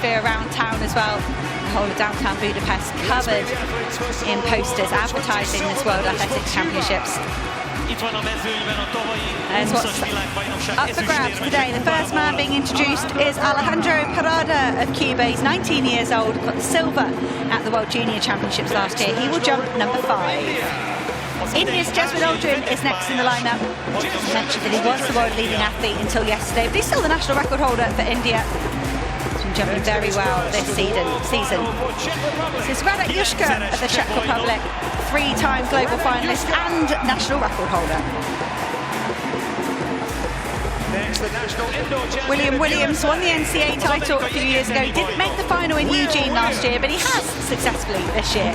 atmosphere around town as well. The whole of downtown Budapest covered in posters advertising this World Athletics Championships. And what's up for grabs today? The first man being introduced is Alejandro Parada of Cuba. He's 19 years old, got the silver at the World Junior Championships last year. He will jump number 5. India's Jasmine Aldrin is next in the lineup. I mentioned that he was the world leading athlete until yesterday, but he's still the national record holder for India. He's been jumping very well this season. This is Radek Juška of the Czech Republic, 3-time global finalist and national record holder. William Williams won the NCAA title a few years ago. He didn't make the final in Eugene last year, but he has successfully this year.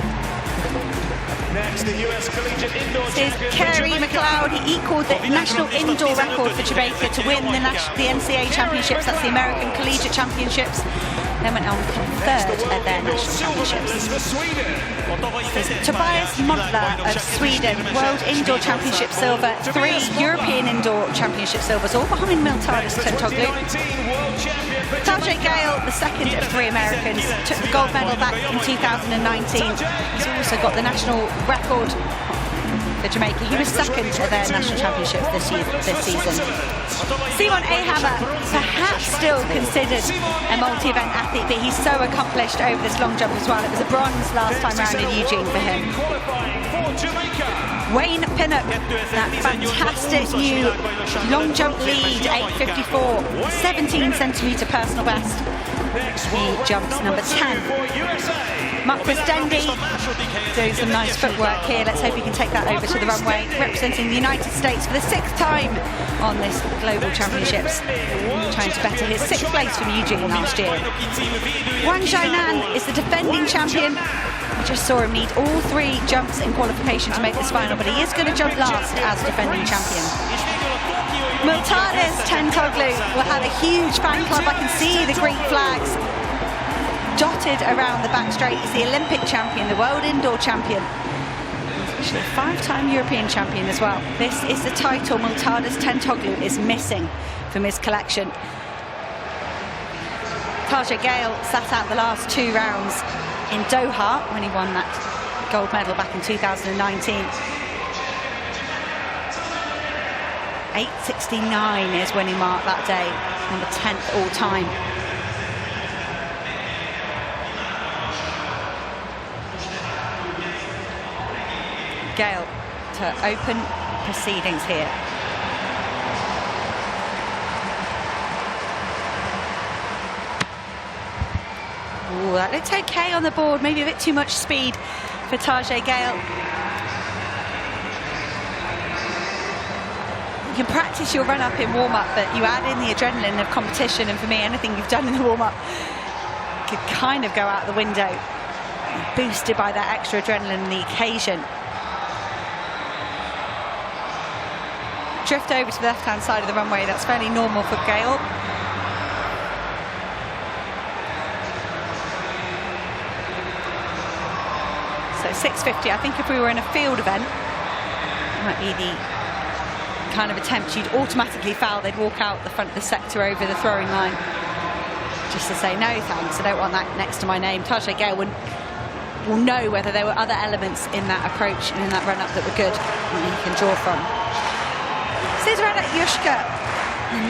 Next, the US Collegiate Indoor This is Kerry McLeod. He equalled the national indoor record for Jamaica to win the NCAA Championships. That's the American Collegiate Championships. Then went on to come third at their national championships. This is Tobias Montler of Sweden, World Indoor Championship silver, 3 European Indoor Championship silvers, all behind Miltiadis Tentoglou. Tajay Gale, the second of 3 Americans, took the gold medal back in 2019. He's also got the national record for Jamaica. He was second at their national championships this season. Simon Ahammer, perhaps still considered a multi-event athlete, but he's so accomplished over this long jump as well. It was a bronze last time around in Eugene for him. Wayne Pinnock, that fantastic new long jump lead, 8:54, 17-centimetre personal best. He jumps number 10. Mark Dendy doing some nice footwork here. Let's hope he can take that over to the runway, representing the United States for the 6th time on this global championships, trying to better his 6th place from Eugene last year. Wang Jianan is the defending champion. We just saw him need all 3 jumps in qualification to make this final, but he is going to jump last as defending champion. Miltiadis Tentoglou will have a huge fan club. I can see the Greek flags dotted around the back straight. He's the Olympic champion, the world indoor champion. He's actually a 5-time European champion as well. This is the title Miltiadis Tentoglou is missing from his collection. Tajay Gale sat out the last 2 rounds in Doha when he won that gold medal back in 2019. 8:69 is when he marked that day, number 10th all time. Gale to open proceedings here. Ooh, that looked okay on the board, maybe a bit too much speed for Tajay Gale. You can practice your run-up in warm-up, but you add in the adrenaline of competition, and for me, anything you've done in the warm-up could kind of go out the window, boosted by that extra adrenaline and the occasion. Drift over to the left-hand side of the runway, that's fairly normal for Gale. So 6:50, I think if we were in a field event, it might be the kind of attempt you'd automatically foul. They'd walk out the front of the sector over the throwing line just to say, no thanks, I don't want that next to my name. Tajay Gale will know whether there were other elements in that approach and in that run-up that were good and he can draw from. This is Radek Juška,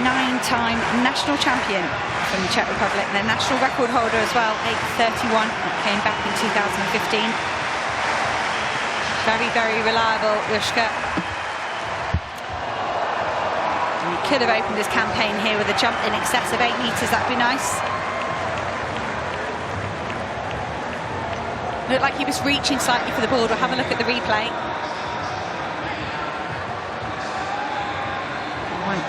9-time national champion from the Czech Republic, their national record holder as well, 8:31, came back in 2015. Very, very reliable, Juška. He could have opened his campaign here with a jump in excess of 8 metres, that'd be nice. Looked like he was reaching slightly for the board. We'll have a look at the replay. You want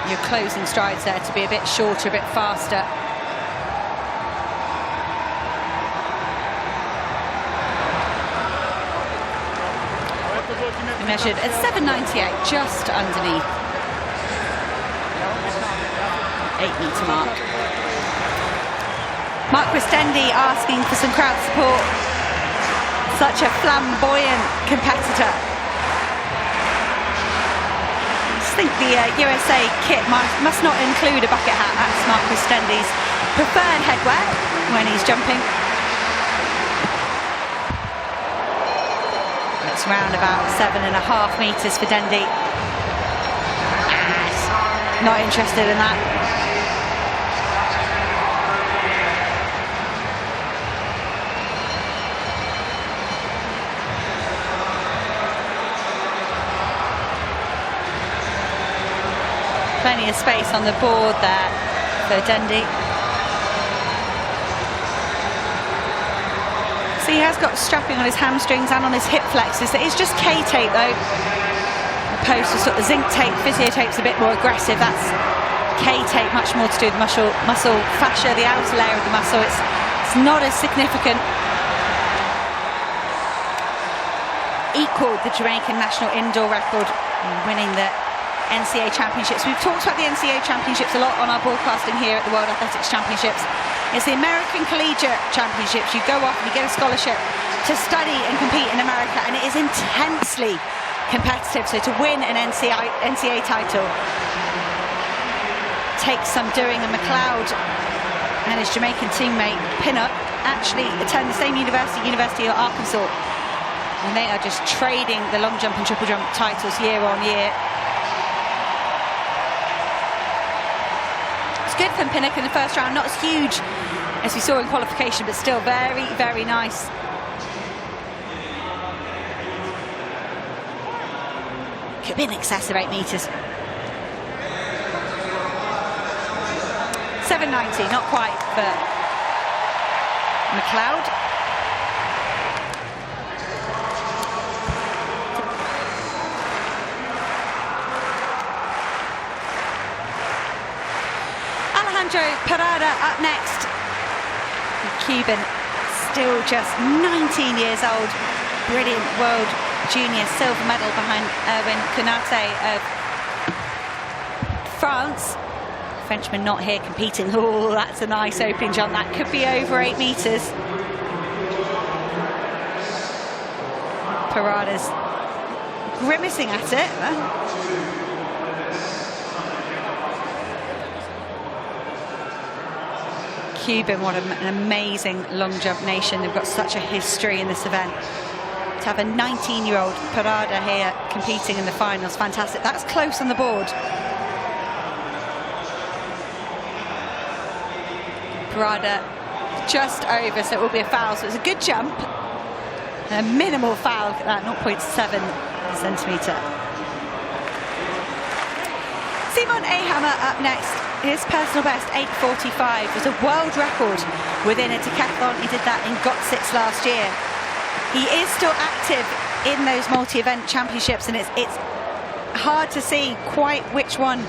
your closing strides there to be a bit shorter, a bit faster. He measured at 7.98, just underneath 8-metre mark. Mark Dendy asking for some crowd support. Such a flamboyant competitor. I just think the USA kit must not include a bucket hat. That's Mark Dendy's preferred headwear when he's jumping. It's round about 7.5 meters for Dendy. Not interested in that. Plenty of space on the board there for Dendy. So he has got strapping on his hamstrings and on his hip flexors. It is just K-tape though. Opposed to sort of zinc tape. Physio tape's a bit more aggressive. That's K-tape, much more to do with muscle fascia, the outer layer of the muscle. It's not as significant. Equalled the Jamaican national indoor record, winning the NCAA Championships. We've talked about the NCAA Championships a lot on our broadcasting here at the World Athletics Championships. It's the American Collegiate Championships. You go off and you get a scholarship to study and compete in America, and it is intensely competitive. So to win an NCAA title takes some doing, and McLeod and his Jamaican teammate Pinnock actually attend the same University of Arkansas, and they are just trading the long jump and triple jump titles year on year. Good from Pinnock in the first round, not as huge as we saw in qualification, but still very, very nice. Could be in excess of 8 meters. 790, not quite for McLeod. Parada up next. The Cuban, still just 19 years old. Brilliant world junior silver medal behind Erwin Konate of France. Frenchman not here competing. Oh, that's a nice opening jump. That could be over 8 meters. Parada's grimacing at it. Cuban, what an amazing long jump nation. They've got such a history in this event. To have a 19-year-old Parada here competing in the finals, fantastic. That's close on the board. Parada just over, so it will be a foul. So it's a good jump. A minimal foul at that 0.7 centimetre. Simon Ahammer up next. His personal best, 8:45, was a world record within a decathlon. He did that in Götzitz last year. He is still active in those multi-event championships, and it's hard to see quite which one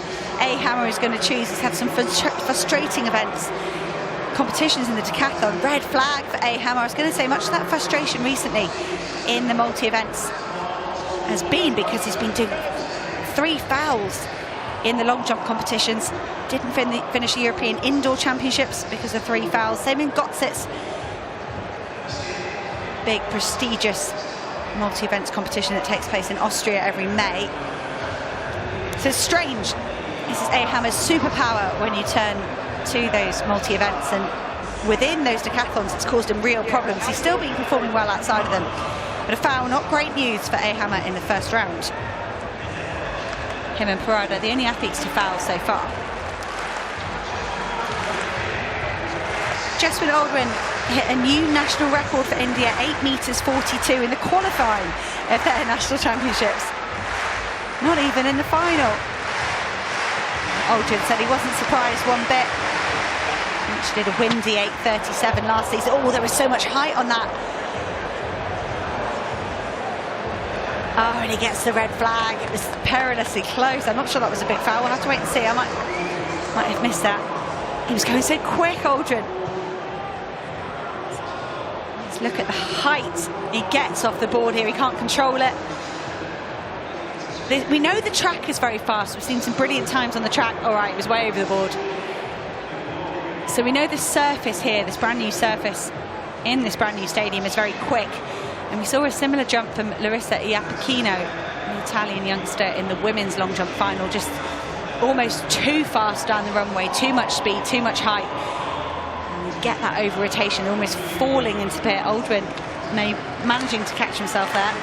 Ahammer is going to choose. He's had some frustrating events, competitions in the decathlon. Red flag for Ahammer. I was going to say, much of that frustration recently in the multi-events has been because he's been doing 3 fouls in the long jump competitions. Didn't finish the European Indoor Championships because of 3 fouls. Same in Götzitz. Big, prestigious multi-events competition that takes place in Austria every May. So it's strange. This is Ahammer's superpower when you turn to those multi-events, and within those decathlons it's caused him real problems. He's still been performing well outside of them, but a foul, not great news for Ahammer in the first round. Him and Parada, the only athletes to foul so far. Jeswin Aldrin hit a new national record for India, 8.42 in the qualifying of their national championships. Not even in the final. Aldrin said he wasn't surprised one bit. He actually did a windy 8.37 last season. Oh, there was so much height on that. Oh, and he gets the red flag. It was perilously close. I'm not sure that was a big foul. We'll have to wait and see. I might have missed that. He was going so quick, Aldrin. Let's look at the height he gets off the board here. He can't control it. We know the track is very fast. We've seen some brilliant times on the track. All right, it was way over the board. So we know the surface here, this brand new surface in this brand new stadium, is very quick. And we saw a similar jump from Larissa Iapicchino, an Italian youngster, in the women's long jump final. Just almost too fast down the runway, too much speed, too much height. get that over rotation, almost falling into pit. Aldrin managing to catch himself there.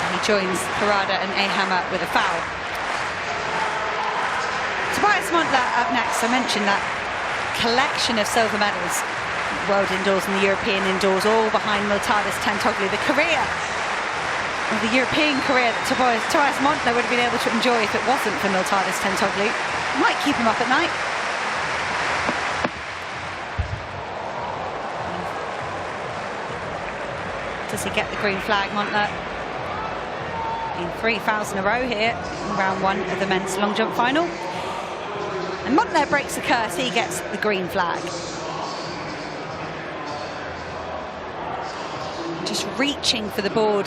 And he joins Harada and Ahammer with a foul. Tobias Montler up next. I mentioned that collection of silver medals, World Indoors and the European Indoors, all behind Miltiadis Tentoglou. The career, or the European career that Tobias Montler would have been able to enjoy if it wasn't for Miltiadis Tentoglou. Might keep him up at night. Does he get the green flag, Montler? In 3 fouls in a row here in round 1 of the men's long jump final. And Montler breaks the curse, he gets the green flag. Just reaching for the board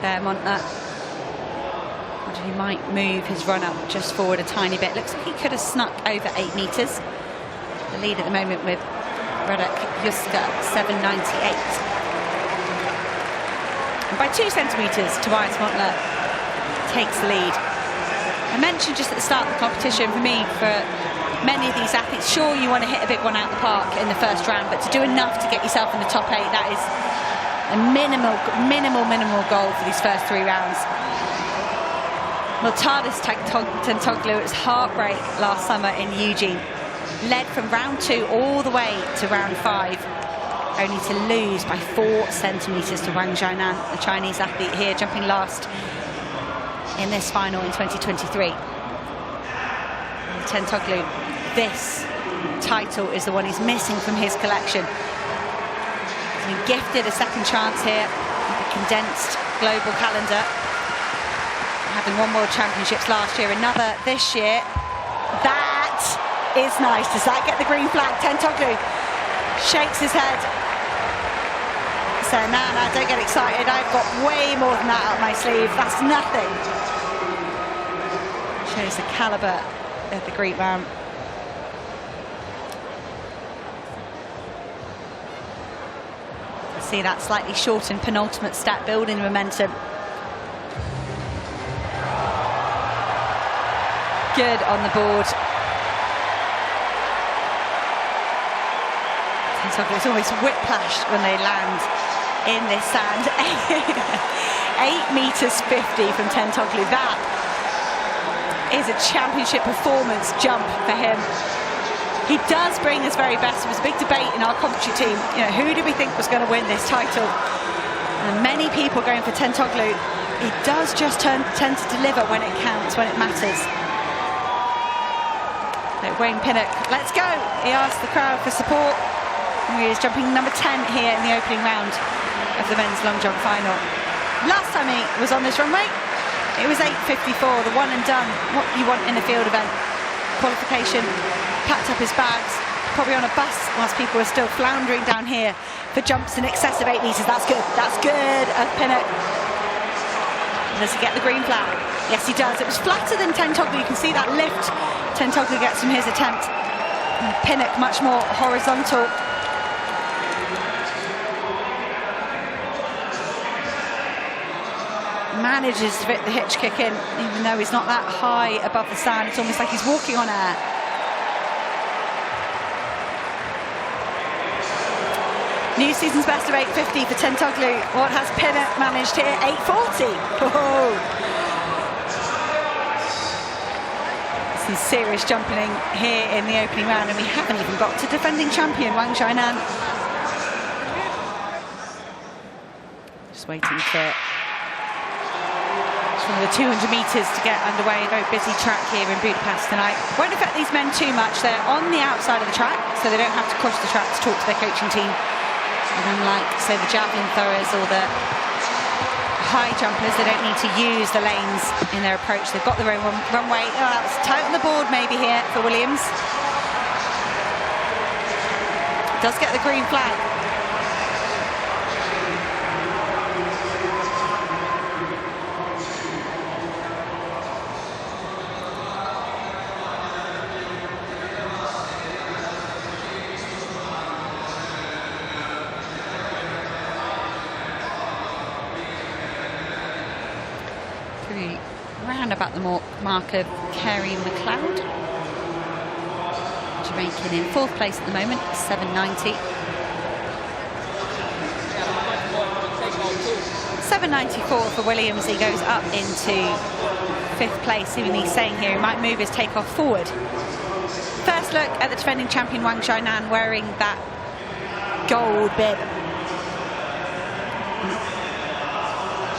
there, Montler. He might move his run-up just forward a tiny bit. Looks like he could have snuck over 8 metres. The lead at the moment with Radek Juska, 7.98. And by 2 centimetres, Tobias Montler takes the lead. I mentioned just at the start of the competition, for me, for many of these athletes, sure, you want to hit a big one out of the park in the first round, but to do enough to get yourself in the top 8, that is a minimal goal for these first 3 rounds. Miltiadis Tentoglou, it was heartbreak last summer in Eugene. Led from round 2 all the way to round 5, only to lose by 4 centimetres to Wang Zhainan, the Chinese athlete here, jumping last in this final in 2023. Tentoglou, this title is the one he's missing from his collection. He's been gifted a second chance here with a condensed global calendar. Having won World Championships last year, another this year. That is nice. Does that get the green flag? Tentoglou shakes his head. So, no, don't get excited. I've got way more than that up my sleeve. That's nothing. Shows the calibre of the Greek man. See that slightly shortened penultimate stat building momentum. Good on the board. It's almost whiplashed when they land in this sand. 8 metres 50 from Tentoglou. That is a championship performance jump for him. He does bring his very best. It was a big debate in our commentary team. You know, who do we think was going to win this title? And many people going for Tentoglou. He does just tend to deliver when it counts, when it matters. Wayne Pinnock, let's go! He asked the crowd for support. And he is jumping number 10 here in the opening round of the men's long jump final. Last time he was on this runway, it was 8.54, the one and done. What you want in a field event. Qualification, packed up his bags, probably on a bus whilst people are still floundering down here for jumps in excess of 8 metres. That's good of Pinnock. Does he get the green flag? Yes, he does. It was flatter than Tentoglou. You can see that lift Tentoglou gets from his attempt. And Pinnock much more horizontal. Manages to fit the hitch kick in, even though he's not that high above the sand. It's almost like he's walking on air. New season's best of 8.50 for Tentoglou. What has Pinnock managed here? 8.40. Whoa. Some serious jumping here in the opening round, and we haven't even got to defending champion Wang Zhainan. Just waiting for the 200 metres to get underway. A very busy track here in Budapest tonight. Won't affect these men too much. They're on the outside of the track, so they don't have to cross the track to talk to their coaching team. And unlike, say, the javelin throwers or the high jumpers, they don't need to use the lanes in their approach. They've got their own runway. Oh, that was tight on the board maybe here for Williams. Does get the green flag. Round about the mark of Carey McLeod. Jamaican in 4th place at the moment, 790. 794 for Williams. He goes up into 5th place. Even he's saying here he might move his takeoff forward. First look at the defending champion Wang Xiaonan wearing that gold bib.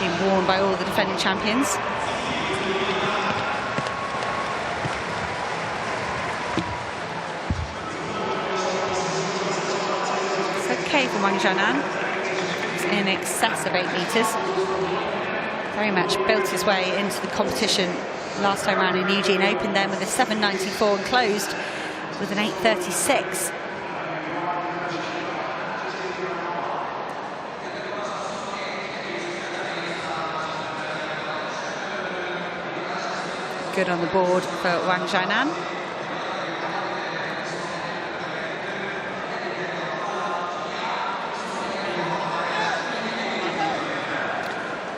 Being worn by all the defending champions. It's okay for Wang Xiaonan. It's in excess of 8 metres. Very much built his way into the competition last time around in Eugene. Opened then with a 794 and closed with an 836. Good on the board for Wang Xiaonan.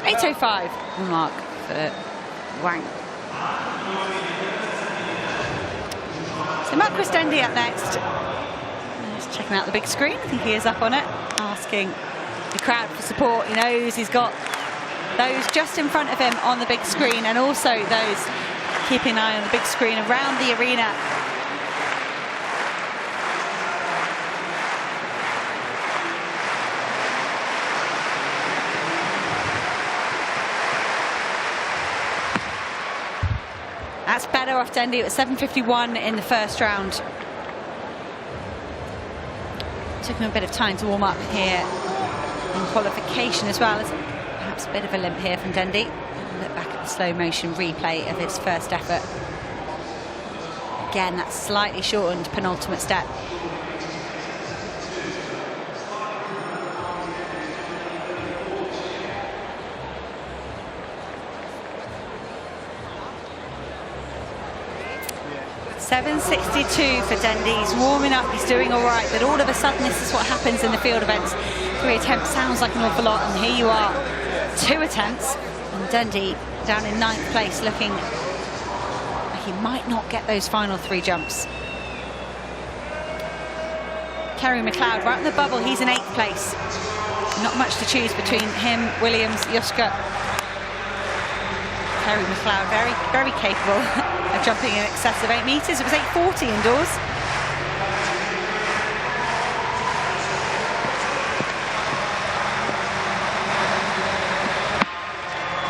.805 the mark for Wang. So Marquis Dendy up next. Just checking out the big screen. I think he is up on it, asking the crowd for support. He knows he's got those just in front of him on the big screen, and also those keeping an eye on the big screen around the arena. That's better off Dendy. It was 751 in the first round. Took him a bit of time to warm up here in qualification as well. As perhaps a bit of a limp here from Dendy. Look back at the slow motion replay of his first effort. Again, that slightly shortened penultimate step. .762 for Dendy. He's warming up, he's doing all right, but all of a sudden this is what happens in the field events. 3 attempts sounds like an awful lot, and here you are, 2 attempts, and Dendy down in 9th place, looking like he might not get those final 3 jumps. Kerry McLeod right in the bubble, he's in 8th place. Not much to choose between him, Williams, Juska. Kerry McLeod, very, very capable of jumping in excess of 8 metres. It was 840 indoors.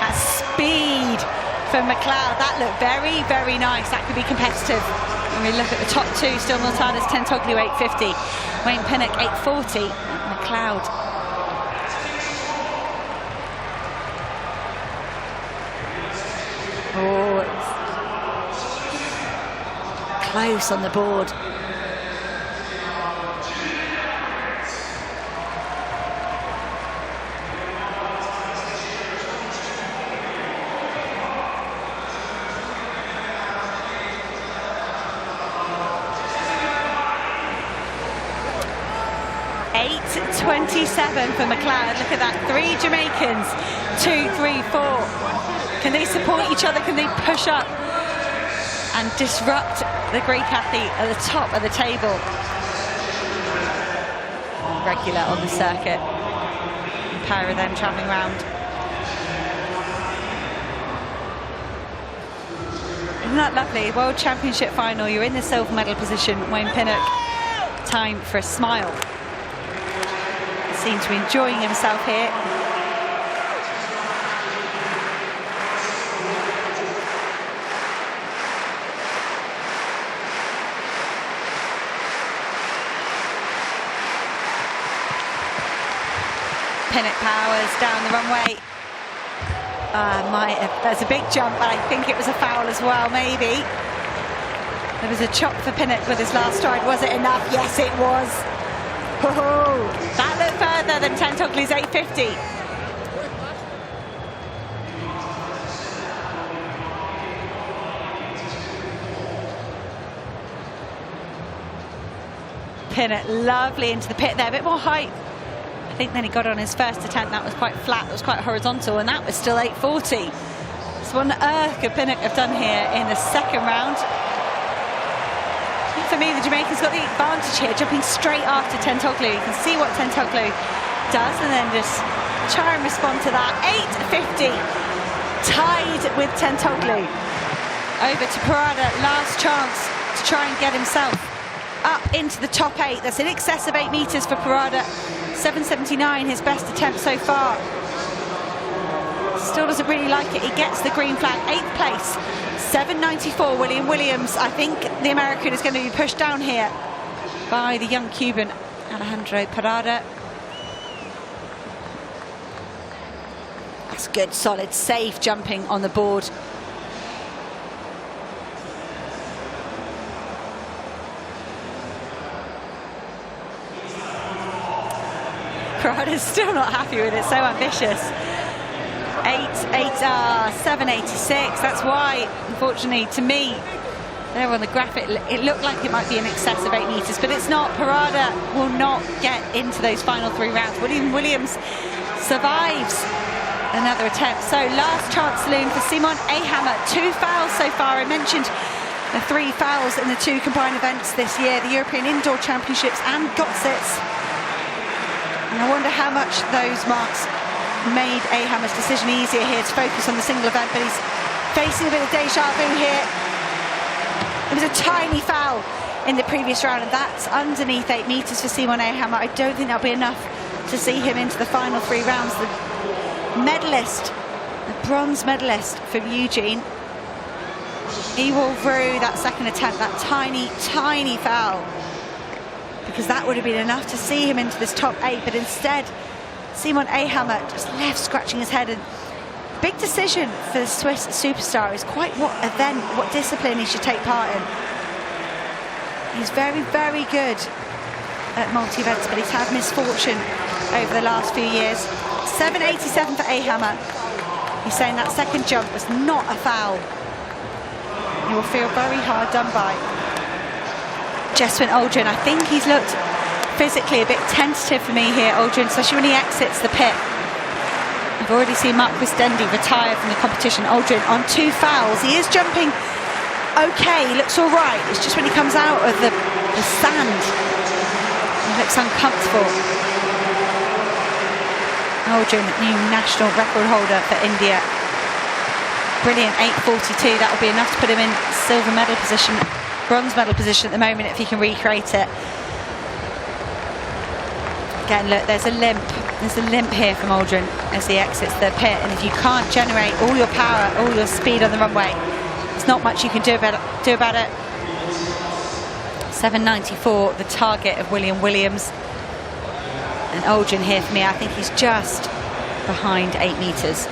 That speed for McLeod, that looked very, very nice. That could be competitive. When we look at the top 2, still Miltiadis Tentoglou 850, Wayne Pinnock 840, McLeod. Oh, it's close on the board. .827 for McLeod. Look at that, 3 Jamaicans, 2, 3, 4. Can they support each other? Can they push up and disrupt the Greek athlete at the top of the table? Regular on the circuit. A pair of them travelling round. Isn't that lovely? World Championship final. You're in the silver medal position. Wayne Pinnock. Time for a smile. He seems to be enjoying himself here. Pinnock powers down the runway. There's a big jump, but I think it was a foul as well, maybe. There was a chop for Pinnock with his last stride. Was it enough? Yes, it was. Oh, that looked further than Tentoglou's 850. Pinnock lovely into the pit there, a bit more height. I think then he got on his first attempt, that was quite flat, that was quite horizontal, and that was still 840. So what on earth could Pinnock have done here in the second round? for me, the Jamaican's got the advantage here, jumping straight after Tentoglou. You can see what Tentoglou does and then just try and respond to that. 8.50, tied with Tentoglou. Over to Parada, last chance to try and get himself up into the top 8. That's in excess of 8 meters for Parada. 7.79, his best attempt so far. Still doesn't really like it. He gets the green flag, 8th place. 7.94, William Williams. I think the American is going to be pushed down here by the young Cuban, Alejandro Parada. That's good, solid, safe jumping on the board. Parada's still not happy with it, so ambitious. 7.86. That's why, unfortunately, to me, there on the graphic, it looked like it might be in excess of 8 meters, but it's not. Parada will not get into those final 3 rounds. William Williams survives another attempt. So last chance saloon for Simon Ehammer. 2 fouls so far. I mentioned the 3 fouls in the 2 combined events this year, the European Indoor Championships and Gotsits. And I wonder how much those marks made Ehammer's decision easier here to focus on the single event, but he's facing a bit of deja vu here. It was a tiny foul in the previous round, and that's underneath 8 meters for Simon Ehammer. I don't think that'll be enough to see him into the final 3 rounds. The medalist, the bronze medalist from Eugene, he will through that second attempt, that tiny foul, because that would have been enough to see him into this top 8, but instead Simon Ehammer just left scratching his head. And big decision for the Swiss superstar is quite what event, what discipline he should take part in. He's very, very good at multi-events, but he's had misfortune over the last few years. 7.87 for Ehammer. He's saying that second jump was not a foul. He will feel very hard done by. Jeswin Aldrin, I think he's looked physically a bit tentative for me here, Aldrin, especially when he exits the pit. I've already seen Marquis Dendy retire from the competition. Aldrin on 2 fouls. He is jumping okay, he looks all right. It's just when he comes out of the sand, he looks uncomfortable. Aldrin, new national record holder for India. Brilliant, 8.42. That will be enough to put him in silver medal position, bronze medal position at the moment if he can recreate it. Again, look, there's a limp here from Aldrin as he exits the pit, and if you can't generate all your power, all your speed on the runway, there's not much you can do about it. 7.94, the target of William Williams. And Aldrin here for me, I think he's just behind 8 meters.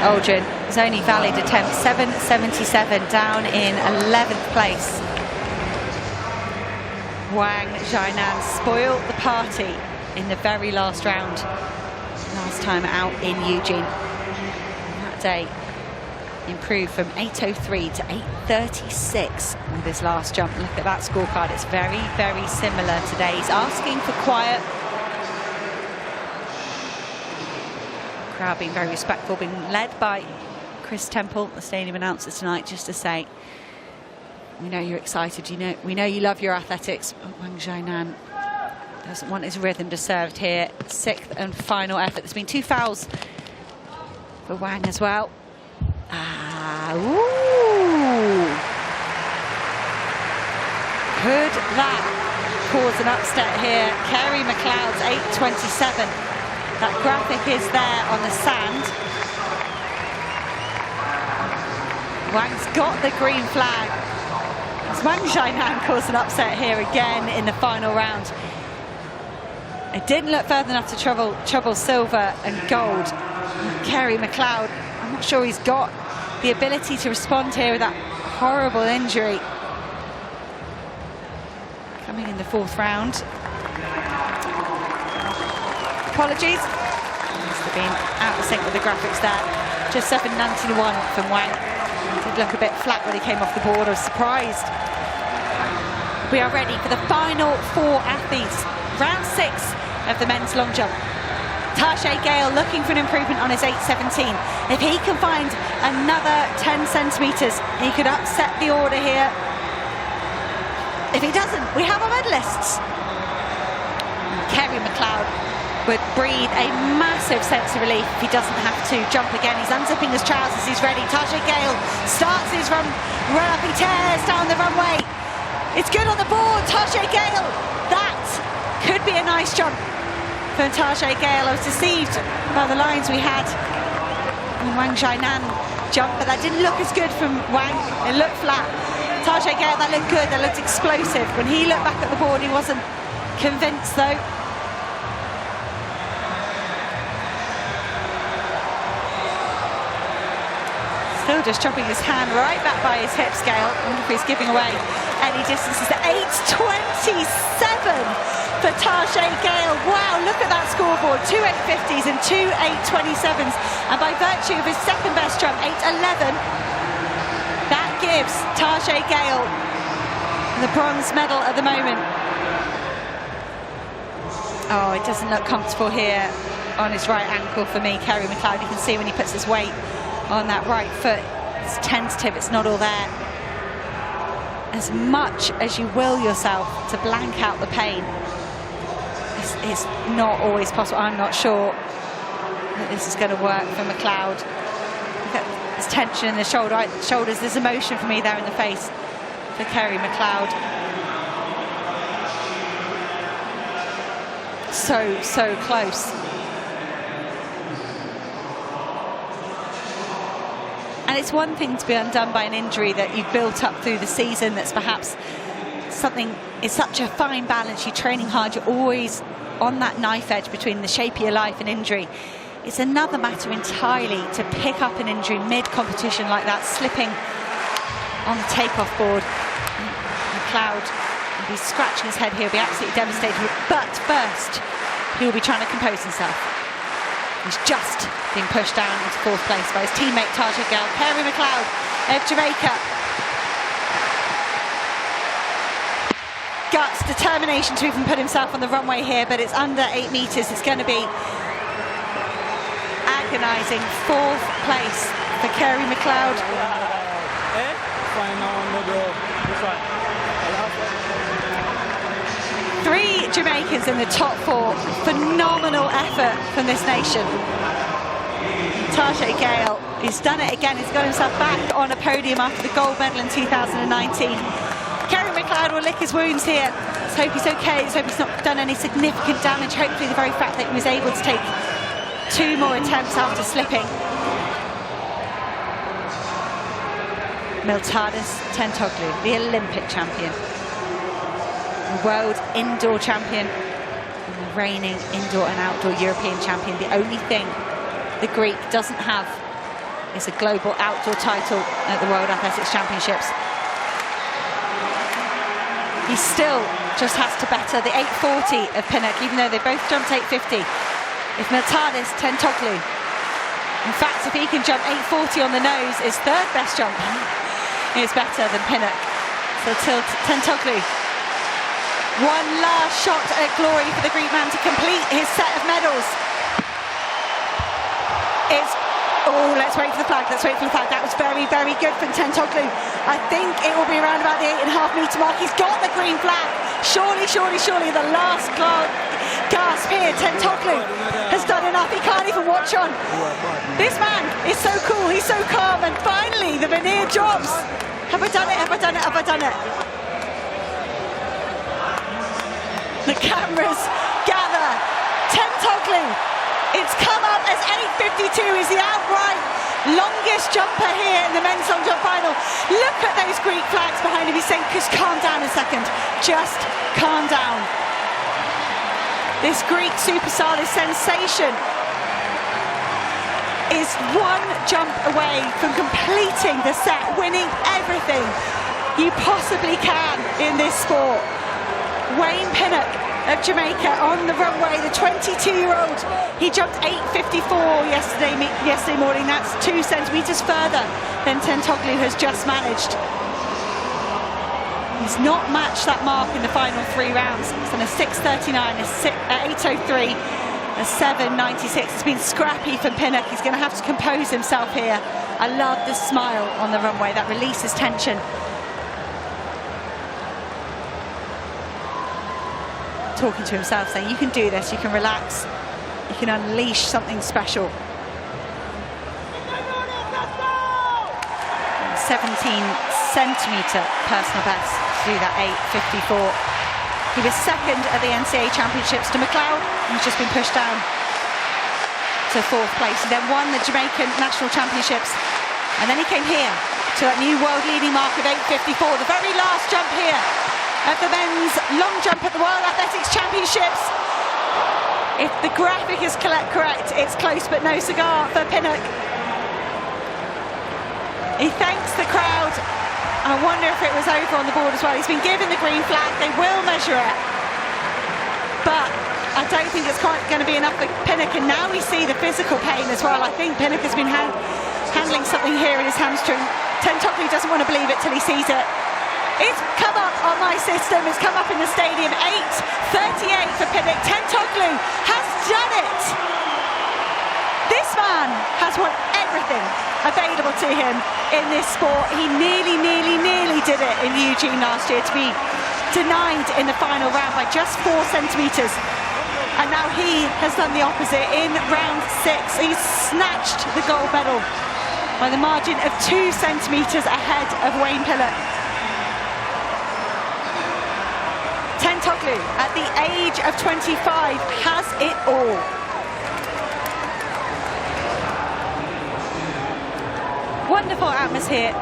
Aldrin, his only valid attempt, 7.77, down in 11th place. Wang Zhainan spoiled the party in the very last round, last time out in Eugene. And that day improved from 8.03 to 8.36 with his last jump. Look at that scorecard, it's very, very similar today. He's asking for quiet. Crowd being very respectful, being led by Chris Temple, the stadium announcer tonight, just to say, we know you're excited, we know you love your athletics. But Wang Zhainan doesn't want his rhythm disturbed here. 6th and final effort. There's been 2 fouls for Wang as well. Could that cause an upset here? Kerry McLeod's 8.27. That graphic is there on the sand. Wang's got the green flag. As Wang Zhainan caused an upset here again in the final round. It didn't look further enough to trouble silver and gold. Kerry McLeod, I'm not sure he's got the ability to respond here with that horrible injury. Coming in the 4th round. Apologies, must have been out of sync with the graphics there. Just 7.91 from Wang. He did look a bit flat when he came off the board. I was surprised We are ready for the final 4 athletes. Round 6 of the men's long jump. Tajay Gale looking for an improvement on his 8.17. If he can find another 10 centimetres, he could upset the order here. If he doesn't, we have our medalists. Kerry McLeod would breathe a massive sense of relief if he doesn't have to jump again. He's unzipping his trousers, he's ready. Tajay Gale starts his run up, he tears down the runway. It's good on the board, Tajay Gale. That could be a nice jump for Tajay Gale. I was deceived by the lines we had on Wang Jianan jump, but that didn't look as good from Wang. It looked flat. Tajay Gale, that looked good, that looked explosive. When he looked back at the board, he wasn't convinced though. Still just chopping his hand right back by his hips, Gale. I wonder if he's giving away any distances. 8.27 for Tajay Gale. Wow, look at that scoreboard. 2 8.50s and 2 8.27s. And by virtue of his second best jump, 8.11, that gives Tajay Gale the bronze medal at the moment. Oh, it doesn't look comfortable here on his right ankle for me, Kerry McLeod. You can see when he puts his weight on that right foot, it's tentative, it's not all there. As much as you will yourself to blank out the pain, it's not always possible. I'm not sure that this is going to work for McLeod. Look at this tension in the shoulders, there's emotion for me there in the face for Kerry McLeod. So close. And it's one thing to be undone by an injury that you've built up through the season, that's perhaps something, it's such a fine balance, you're training hard, you're always on that knife edge between the shape of your life and injury. It's another matter entirely to pick up an injury mid-competition like that, slipping on the takeoff board. McLeod will be scratching his head here, he'll be absolutely devastated, but first he'll be trying to compose himself. He's just being pushed down into 4th place by his teammate Tajay Gale. Kerry McLeod of Jamaica. Guts, determination to even put himself on the runway here, but it's under 8 meters. It's going to be agonizing. 4th place for Kerry McLeod. 3 Jamaicans in the top 4. Phenomenal effort from this nation. Tajay Gale, he's done it again. He's got himself back on a podium after the gold medal in 2019. Kerry McLeod will lick his wounds here. Let's hope he's okay. Let's hope he's not done any significant damage. Hopefully the very fact that he was able to take 2 more attempts after slipping. Miltiadis Tentoglou, the Olympic champion. World indoor champion and the reigning indoor and outdoor European champion. The only thing the Greek doesn't have is a global outdoor title at the World Athletics Championships. He still just has to better the 8.40 of Pinnock, even though they both jumped 8.50. If Miltiadis Tentoglou, in fact, if he can jump 8.40 on the nose, his 3rd best jump is better than Pinnock. So Tentoglou, one last shot at glory for the Greek man to complete his set of medals. It's, oh, let's wait for the flag, let's wait for the flag. That was very, very good from Tentoglou. I think it will be around about the 8.5 metre mark. He's got the green flag. Surely, the last gasp here. Tentoglou has done enough. He can't even watch on. This man is so cool, he's so calm, and finally the veneer drops. Have I done it? Have I done it? Have I done it? The cameras gather. Tentoglou, it's come up as 8.52. Is the outright longest jumper here in the men's long jump final. Look at those Greek flags behind him. He's saying, just calm down a second. Just calm down. This Greek superstar, this sensation, is 1 jump away from completing the set, winning everything you possibly can in this sport. Wayne Pinnock of Jamaica on the runway, the 22-year-old. He jumped 8.54 yesterday morning. That's 2 centimetres further than Tentoglou has just managed. He's not matched that mark in the final 3 rounds. He's done a 6:39, a 8:03, a 7:96. It's been scrappy for Pinnock. He's going to have to compose himself here. I love the smile on the runway. That releases tension. Talking to himself, saying, you can do this, you can relax, you can unleash something special. 17-centimetre personal best to do that 8:54. He was second at the NCAA Championships to McLeod, who's just been pushed down to 4th place. He then won the Jamaican National Championships, and then he came here to that new world-leading mark of 8:54, the very last jump here at the men's long jump at the World Athletics Championships. If the graphic is correct, it's close but no cigar for Pinnock. He thanks the crowd. I wonder if it was over on the board as well. He's been given the green flag. They will measure it. But I don't think it's quite going to be enough for Pinnock. And now we see the physical pain as well. I think Pinnock has been handling something here in his hamstring. Tentoglou doesn't want to believe it till he sees it. It's come up on my system, it's come up in the stadium. 8:38 for Pinnock. Tentoglou has done it. This man has won everything available to him in this sport. He nearly did it in Eugene last year, to be denied in the final round by just 4 centimetres. And now he has done the opposite in round 6. He's snatched the gold medal by the margin of 2 centimetres ahead of Wayne Pinnock. Tentoglou, at the age of 25, has it all. Wonderful atmosphere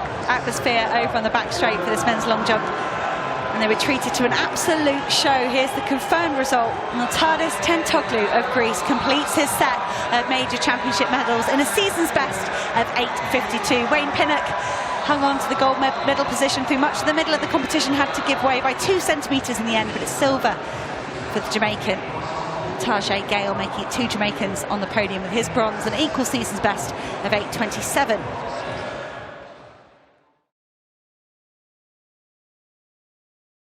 over on the back straight for this men's long jump. And they were treated to an absolute show. Here's the confirmed result. Miltiadis Tentoglou of Greece completes his set of major championship medals in a season's best of 8:52. Wayne Pinnock hung on to the gold medal position through much of the middle of the competition, had to give way by 2 centimetres in the end, but it's silver for the Jamaican. Tajay Gale making it 2 Jamaicans on the podium with his bronze and equal season's best of 8:27.